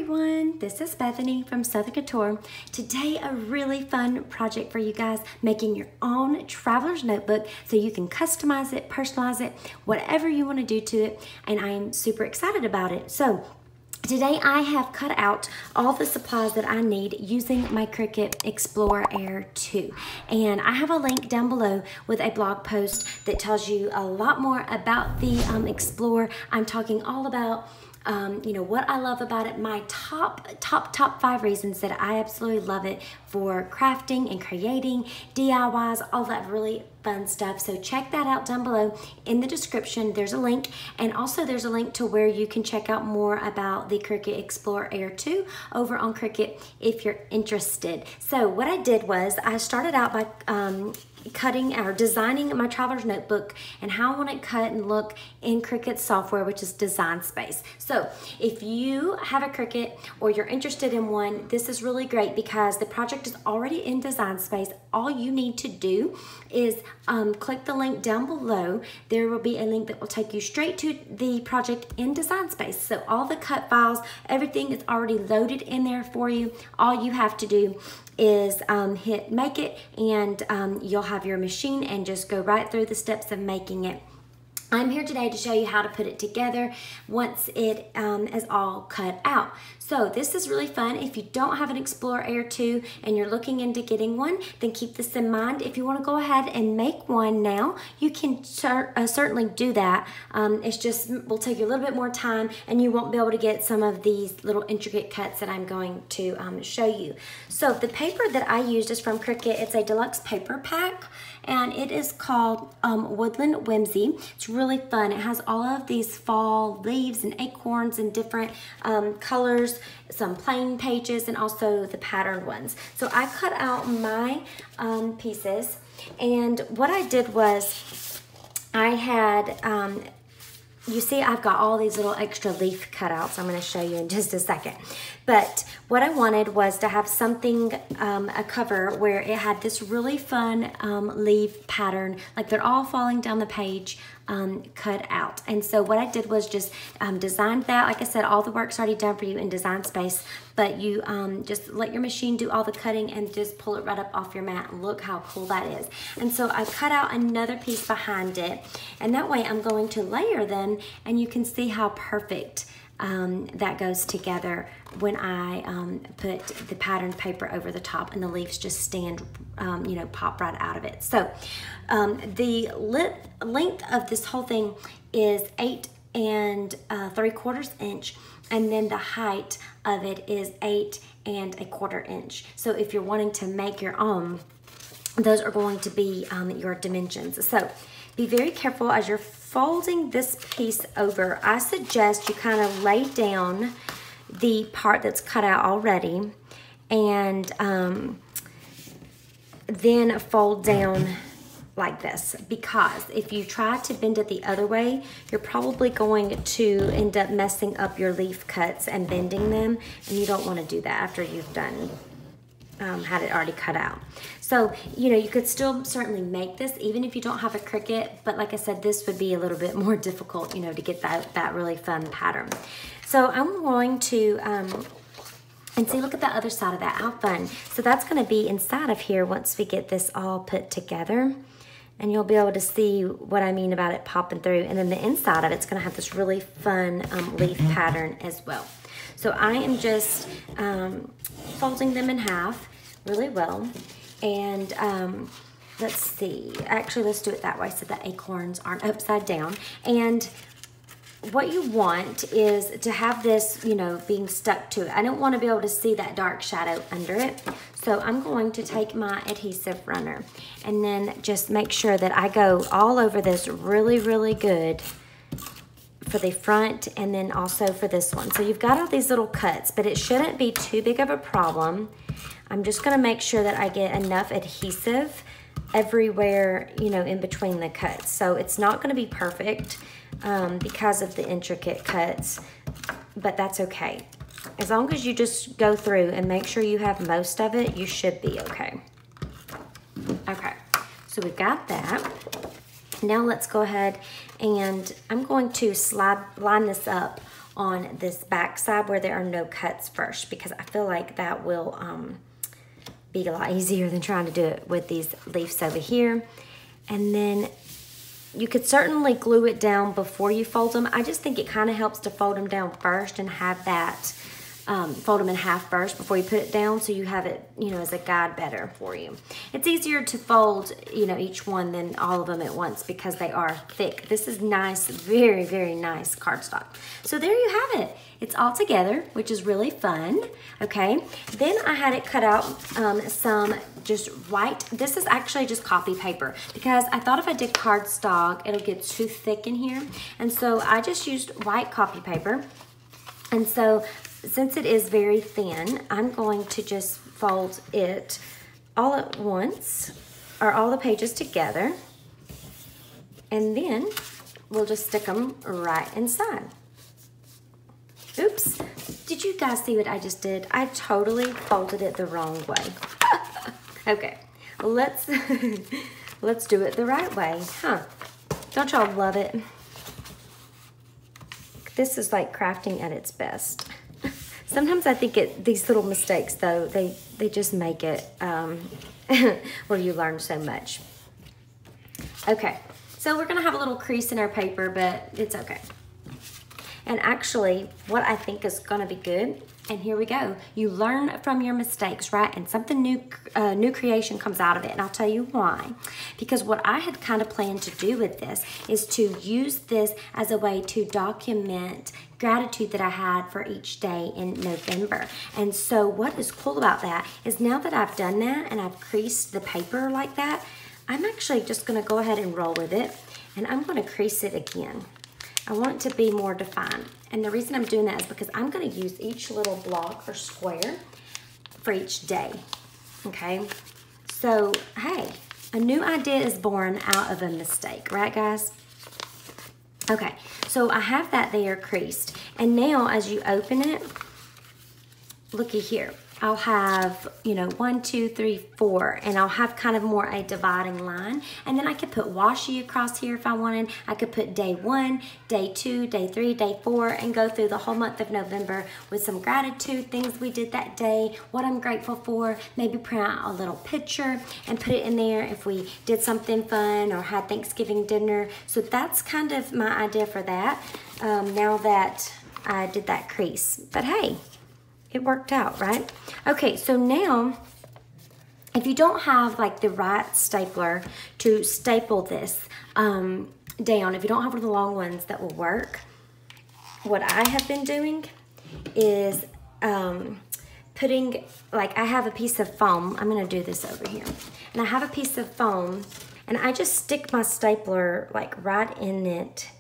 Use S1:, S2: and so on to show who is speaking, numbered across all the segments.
S1: everyone, this is Bethany from Southern Couture. Today a really fun project for you guys, making your own traveler's notebook so you can customize it, personalize it, whatever you want to do to it, and I am super excited about it. So today I have cut out all the supplies that I need using my Cricut Explore Air 2. And I have a link down below with a blog post that tells you a lot more about the Explore. I'm talking all about you know, what I love about it, my top 5 reasons that I absolutely love it for crafting and creating, DIYs, all that really fun stuff. So check that out down below in the description. There's a link, and also there's a link to where you can check out more about the Cricut Explore Air 2 over on Cricut if you're interested. So what I did was I started out by cutting or designing my traveler's notebook and how I want it cut and look in Cricut software, which is Design Space. So if you have a Cricut or you're interested in one, this is really great because the project is already in Design Space. All you need to do is click the link down below. There will be a link that will take you straight to the project in Design Space. So all the cut files, everything is already loaded in there for you. All you have to do is hit make it, and you'll have your machine and just go right through the steps of making it. I'm here today to show you how to put it together once it is all cut out. So this is really fun. If you don't have an Explore Air 2 and you're looking into getting one, then keep this in mind. If you want to go ahead and make one now, you can certainly do that. It's just will take you a little bit more time, and you won't be able to get some of these little intricate cuts that I'm going to show you. So the paper that I used is from Cricut. It's a deluxe paper pack, and it is called Woodland Whimsy. It's really fun. It has all of these fall leaves and acorns and different colors, some plain pages, and also the patterned ones. So I cut out my pieces, and what I did was I had you see I've got all these little extra leaf cutouts. I'm going to show you in just a second. But what I wanted was to have something, a cover where it had this really fun leaf pattern, like they're all falling down the page, cut out. And so what I did was just designed that. Like I said, all the work's already done for you in Design Space, but you just let your machine do all the cutting and just pull it right up off your mat. Look how cool that is. And so I cut out another piece behind it, and that way I'm going to layer them, and you can see how perfect that goes together when I put the patterned paper over the top, and the leaves just stand, you know, pop right out of it. So the length of this whole thing is 8 3/4 inch, and then the height of it is 8 1/4 inch. So if you're wanting to make your own, those are going to be your dimensions. So be very careful as you're folding this piece over. I suggest you kind of lay down the part that's cut out already, and then fold down like this, because if you try to bend it the other way, you're probably going to end up messing up your leaf cuts and bending them, and you don't want to do that after you've done had it already cut out. So, you know, you could still certainly make this even if you don't have a Cricut, but like I said, this would be a little bit more difficult, you know, to get that really fun pattern. So I'm going to, and see, look at the other side of that, how fun. So that's gonna be inside of here once we get this all put together, and you'll be able to see what I mean about it popping through. And then the inside of it's gonna have this really fun leaf pattern as well. So I am just folding them in half really well, and let's see, actually let's do it that way so the acorns aren't upside down. And what you want is to have this, you know, being stuck to it. I don't want to be able to see that dark shadow under it. So I'm going to take my adhesive runner and then just make sure that I go all over this really, really good for the front, and then also for this one. So you've got all these little cuts, but it shouldn't be too big of a problem. I'm just gonna make sure that I get enough adhesive everywhere, you know, in between the cuts. So it's not gonna be perfect because of the intricate cuts, but that's okay. As long as you just go through and make sure you have most of it, you should be okay. Okay, so we've got that. Now let's go ahead, and I'm going to line this up on this back side where there are no cuts first, because I feel like that will be a lot easier than trying to do it with these leaves over here. And then you could certainly glue it down before you fold them. I just think it kind of helps to fold them down first and have that, fold them in half first before you put it down, so you have it, you know, as a guide better for you. It's easier to fold, you know, each one than all of them at once because they are thick. This is nice, very, very nice cardstock. So there you have it. It's all together, which is really fun, okay? Then I had it cut out some just white, this is actually just copy paper, because I thought if I did cardstock, it'll get too thick in here. And so I just used white copy paper. And so since it is very thin, I'm going to just fold it all at once, or all the pages together, and then we'll just stick them right inside. Oops, did you guys see what I just did? I totally folded it the wrong way. Okay, let's let's do it the right way, huh? Don't y'all love it? This is like crafting at its best. Sometimes I think these little mistakes, though, they just make it where you learn so much. Okay, so we're gonna have a little crease in our paper, but it's okay. And actually, what I think is gonna be good, and here we go. You learn from your mistakes, right? And something new, new creation comes out of it. And I'll tell you why. Because what I had kind of planned to do with this is to use this as a way to document gratitude that I had for each day in November. And so what is cool about that is now that I've done that and I've creased the paper like that, I'm actually just gonna go ahead and roll with it, and I'm gonna crease it again. I want it to be more defined. And the reason I'm doing that is because I'm gonna use each little block or square for each day, okay? So, hey, a new idea is born out of a mistake, right guys? Okay, so I have that there creased. And now as you open it, looky here. I'll have, you know, 1, 2, 3, 4, and I'll have kind of more a dividing line. And then I could put washi across here if I wanted. I could put day 1, day 2, day 3, day 4, and go through the whole month of November with some gratitude, things we did that day, what I'm grateful for, maybe print out a little picture and put it in there if we did something fun or had Thanksgiving dinner. So that's kind of my idea for that, now that I did that crease. But hey, it worked out, right? Okay, so now, if you don't have like the right stapler to staple this down, if you don't have one of the long ones that will work, what I have been doing is putting, like I have a piece of foam. I'm gonna do this over here. And I have a piece of foam, and I just stick my stapler like right in it.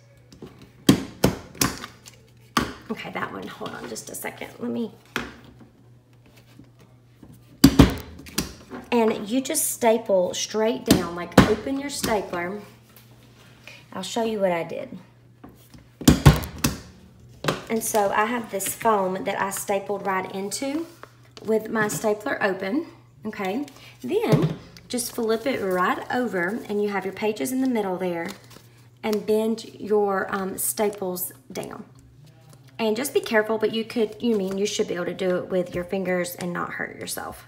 S1: Okay, that one, hold on just a second. Let me. And you just staple straight down, like open your stapler. I'll show you what I did. And so I have this foam that I stapled right into with my stapler open, okay? Then just flip it right over, and you have your pages in the middle there, and bend your staples down. And just be careful, but you should be able to do it with your fingers and not hurt yourself.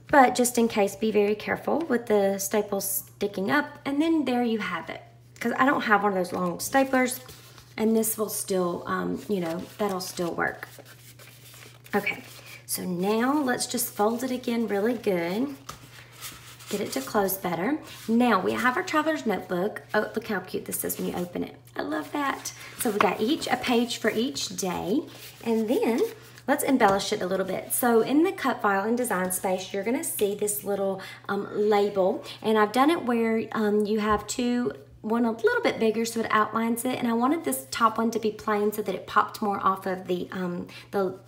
S1: But just in case, be very careful with the staples sticking up, and then there you have it. Because I don't have one of those long staplers, and this will still, you know, that'll still work. Okay, so now let's just fold it again really good. Get it to close better. Now we have our traveler's notebook. Oh, look how cute this is when you open it. I love that. So we got a page for each day, and then let's embellish it a little bit. So in the cut file and design space, you're gonna see this little label, and I've done it where you have one a little bit bigger so it outlines it, and I wanted this top one to be plain so that it popped more off of the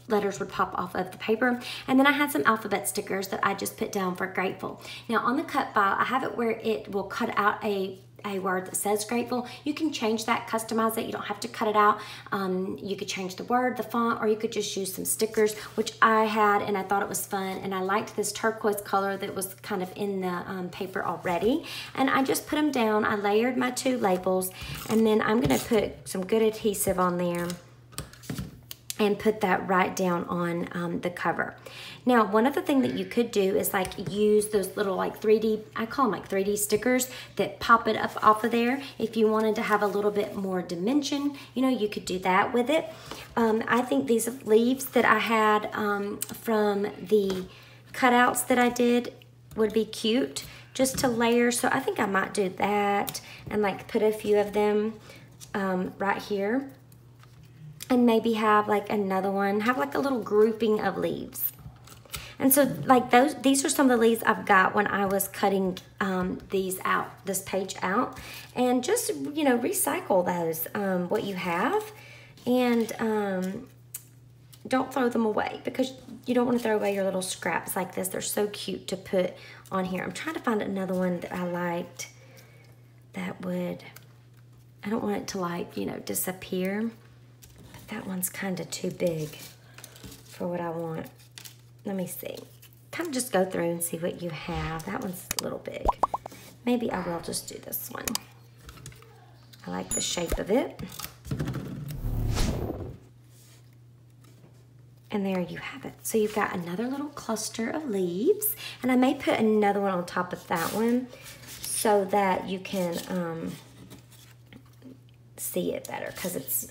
S1: letters would pop off of the paper. And then I had some alphabet stickers that I just put down for grateful. Now on the cut file, I have it where it will cut out a word that says grateful. You can change that, customize it. You don't have to cut it out. You could change the word, the font, or you could just use some stickers, which I had, and I thought it was fun. And I liked this turquoise color that was kind of in the paper already. And I just put them down. I layered my 2 labels, and then I'm gonna put some good adhesive on there and put that right down on the cover. Now, one other thing that you could do is like use those little like 3D, I call them like 3D stickers that pop it up off of there. If you wanted to have a little bit more dimension, you know, you could do that with it. I think these leaves that I had from the cutouts that I did would be cute just to layer. So I think I might do that and like put a few of them right here. And maybe have like another one, have like a little grouping of leaves. And so like these are some of the leaves I've got when I was cutting this page out. And just, you know, recycle those, what you have. And don't throw them away, because you don't want to throw away your little scraps like this. They're so cute to put on here. I'm trying to find another one that I liked that would, I don't want it to like, you know, disappear. That one's kind of too big for what I want. Let me see. Kind of just go through and see what you have. That one's a little big. Maybe I will just do this one. I like the shape of it. And there you have it. So you've got another little cluster of leaves. And I may put another one on top of that one so that you can see it better, because it's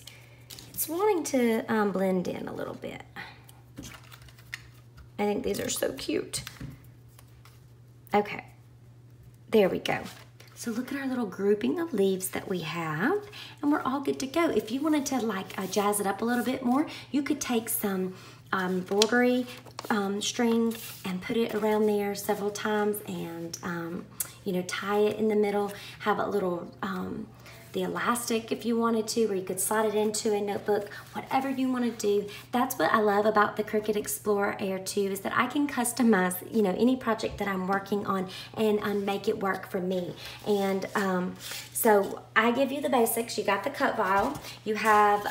S1: wanting to blend in a little bit. I think these are so cute. Okay, there we go. So look at our little grouping of leaves that we have, and we're all good to go. If you wanted to like jazz it up a little bit more, you could take some embroidery string and put it around there several times, and you know, tie it in the middle, have a little the elastic if you wanted to, or you could slide it into a notebook, whatever you want to do. That's what I love about the Cricut Explorer Air 2, is that I can customize, you know, any project that I'm working on and make it work for me. And so I give you the basics. You got the cut vial, you have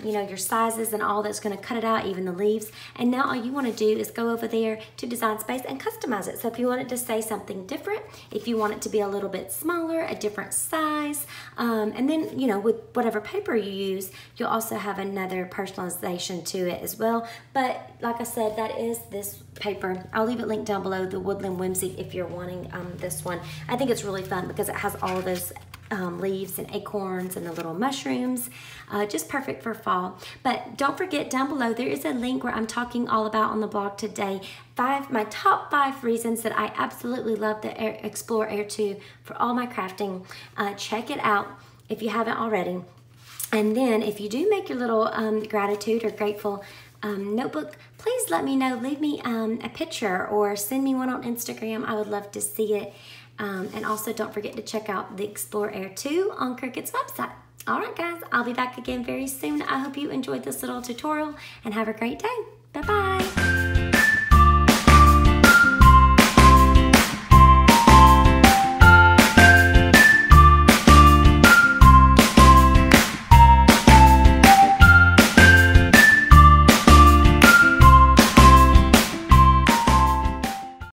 S1: you know, your sizes and all that's going to cut it out, even the leaves. And now all you want to do is go over there to Design Space and customize it. So if you want it to say something different, if you want it to be a little bit smaller, a different size, and then, you know, with whatever paper you use, you'll also have another personalization to it as well. But like I said, that is this paper. I'll leave it linked down below, the Woodland Whimsy, if you're wanting this one. I think it's really fun because it has all of those leaves and acorns and the little mushrooms, just perfect for fall. But don't forget, down below there is a link where I'm talking all about on the blog today my top 5 reasons that I absolutely love the Explorer Air 2 for all my crafting. Check it out if you haven't already. And then if you do make your little gratitude or grateful notebook, please let me know. Leave me a picture or send me one on Instagram. I would love to see it. And also don't forget to check out the Explorer Air 2 on Cricut's website. All right, guys, I'll be back again very soon. I hope you enjoyed this little tutorial and have a great day. Bye-bye.